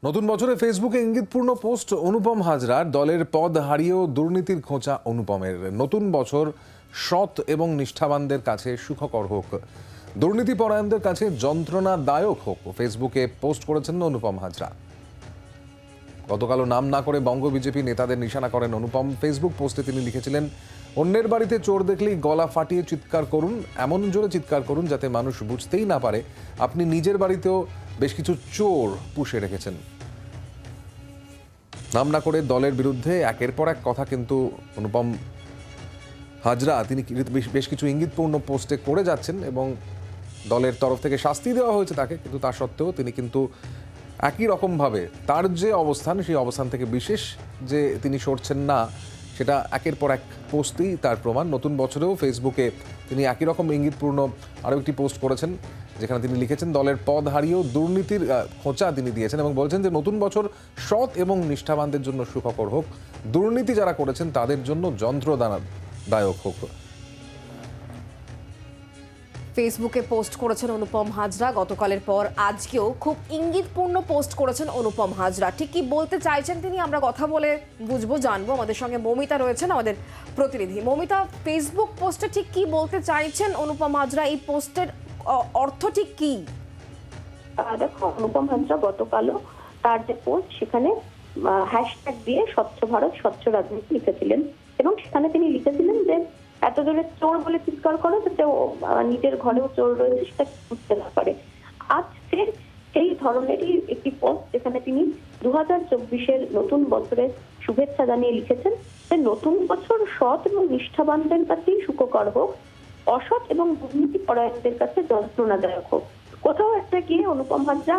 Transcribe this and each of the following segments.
নতুন বছরে ফেসবুকে ইঙ্গিতপূর্ণ পোস্ট অনুপম হাজরার। দলের পদ হারিয়েও দুর্নীতির খোঁচা অনুপমের। নতুন বছর সৎ এবং নিষ্ঠাবানদের কাছে সুখকর হোক, দুর্নীতিপরায়ণদের কাছে যন্ত্রণাদায়ক হোক, ফেসবুকে পোস্ট করেছেন অনুপম হাজরা। গতকালও নাম না করে বঙ্গ বিজেপি নেতাদের নিশানা করেন অনুপম। ফেসবুক পোস্টে তিনি লিখেছিলেন, অন্যের বাড়িতে চোর দেখলেই গলা ফাটিয়ে চিৎকার করুন, এমন জোরে চিৎকার করুন যাতে মানুষ বুঝতেই না পারে আপনি নিজের বাড়িতেও বেশ কিছু চোর পুষে রেখেছেন। নাম না করে দলের বিরুদ্ধে একের পর এক কথা কিন্তু অনুপম হাজরা তিনি বেশ কিছু ইঙ্গিতপূর্ণ পোস্টে করে যাচ্ছেন এবং দলের তরফ থেকে শাস্তি দেওয়া হয়েছে তাকে, কিন্তু তা সত্ত্বেও তিনি কিন্তু একই রকমভাবে তার যে অবস্থান, সেই অবস্থান থেকে বিশেষ যে তিনি সরছেন না, সেটা একের পর এক পোস্টেই তার প্রমাণ। নতুন বছরেও ফেসবুকে তিনি একই রকম ইঙ্গিতপূর্ণ আরও একটি পোস্ট করেছেন, যেখানে তিনি লিখেছেন, দলের পদ হারিয়েও দুর্নীতির খোঁচা তিনি দিয়েছেন এবং বলছেন যে নতুন বছর সৎ এবং নিষ্ঠাবানদের জন্য সুখকর হোক, দুর্নীতি যারা করেছেন তাদের জন্য যন্ত্রণাদায়ক হোক। ফেসবুকে পোস্ট করেছেন অনুপম হাজরা। গতকালের পর আজকেও খুব ইঙ্গিতপূর্ণ পোস্ট করেছেন অনুপম হাজরা। ঠিক কি বলতে চাইছেন তিনি আমরা কথা বলে বুঝবো, জানবো। আমাদের সঙ্গে মৌমিতা রয়েছেন, আমাদের প্রতিনিধি। মৌমিতা, ফেসবুক পোস্টে ঠিক কি বলতে চাইছেন অনুপম হাজরা? এই পোস্টের অর্থ ঠিক কি? দেখো, অনুপম হাজরা গতকালও তার যে পোস্ট, সেখানে হ্যাশট্যাগ দিয়ে স্বচ্ছ ভারত স্বচ্ছ রাজনীতি লিখেছিলেন এবং সেখানে তিনি লিখেছিলেন যে এত জোরে চোর বলে চিৎকার করো যাতে নিজের ঘরেও চোর রয়েছে সেটা বুঝতে না পারে। আজকে সেই ধরনেরই একটি পোস্ট, যেখানে তিনি 2024-এর নতুন বছরের শুভেচ্ছা জানিয়ে লিখেছেন যে নতুন বছর সৎ এবং নিষ্ঠাবানদের কাছেই সুখকর হোক, অসৎ এবং দুর্নীতি পরায়ণদের কাছে যন্ত্রণাদায়ক হোক। কোথাও একটা গিয়ে অনুপম হাজরা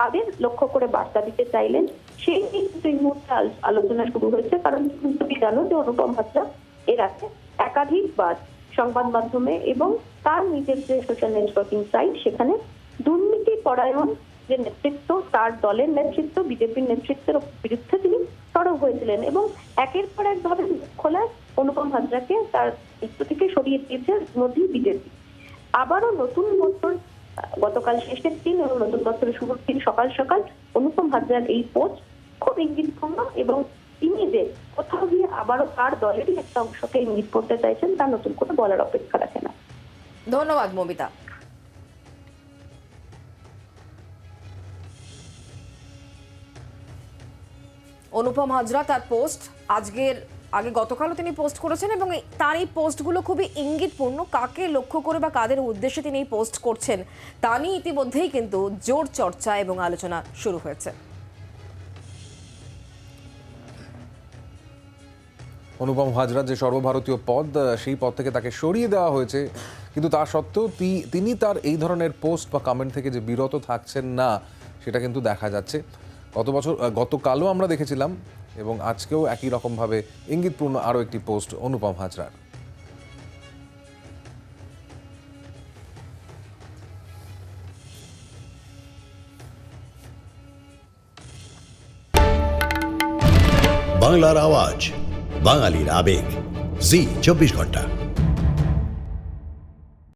আগে লক্ষ্য করে বার্তা দিতে চাইলেন, সেই নিয়ে কিন্তু এই মুহূর্তে আলোচনা শুরু হয়েছে। কারণ তুমি জানো যে অনুপম হাজরা এর আগে একাধিকবার সংবাদ মাধ্যমে এবং তার নিজের যে সোশ্যাল নেটওয়ার্কিং সাইট, সেখানে দুর্নীতি পরায়ণ যে নেতৃত্ব, তার দলের নেতৃত্ব, বিজেপির নেতৃত্বের বিরুদ্ধে তিনি সরব হয়েছিলেন এবং একের পর এক ভাবে খোলায় অনুপম হাজরাকে তার দায়িত্ব থেকে সরিয়ে দিয়েছে মোদী বিজেপি। আবারও নতুন বছর গতকাল শেষের দিন এবং নতুন বছরের শুরুর দিন সকাল সকাল অনুপম হাজরার এই পোস্ট খুব ইঙ্গিতপূর্ণ এবং তিনি যে কোথাও গিয়ে আবারও তার দলেরই একটা অংশকে ইঙ্গিত করতে চাইছেন তা নতুন করে বলার অপেক্ষা রাখে না। ধন্যবাদ মৌমিতা। অনুপম হাজরা তার পোস্ট আগে গতকালও তিনি পোস্ট করেছেন এবং তার এই পোস্টগুলো খুবই ইঙ্গিতপূর্ণ। কাকে লক্ষ্য করে বা কাদের উদ্দেশ্যে তিনি এই পোস্ট করছেন তা নিয়ে ইতিমধ্যেই কিন্তু জোর চর্চা এবং আলোচনা শুরু হয়েছে। অনুপম হাজরা যে সর্বভারতীয় পদ, সেই পদ থেকে তাকে সরিয়ে দেওয়া হয়েছে, কিন্তু তা সত্ত্বেও তিনি তার এই ধরনের পোস্ট বা কমেন্ট থেকে যে বিরত থাকছেন না, সেটা কিন্তু দেখা যাচ্ছে। গতকালও আমরা দেখেছিলাম এবং আজকেও একই রকমভাবে ইঙ্গিতপূর্ণ আরও একটি পোস্ট অনুপম হাজরার। বাংলার আওয়াজ, বাঙালির আবেগ, জি 24 ঘন্টা।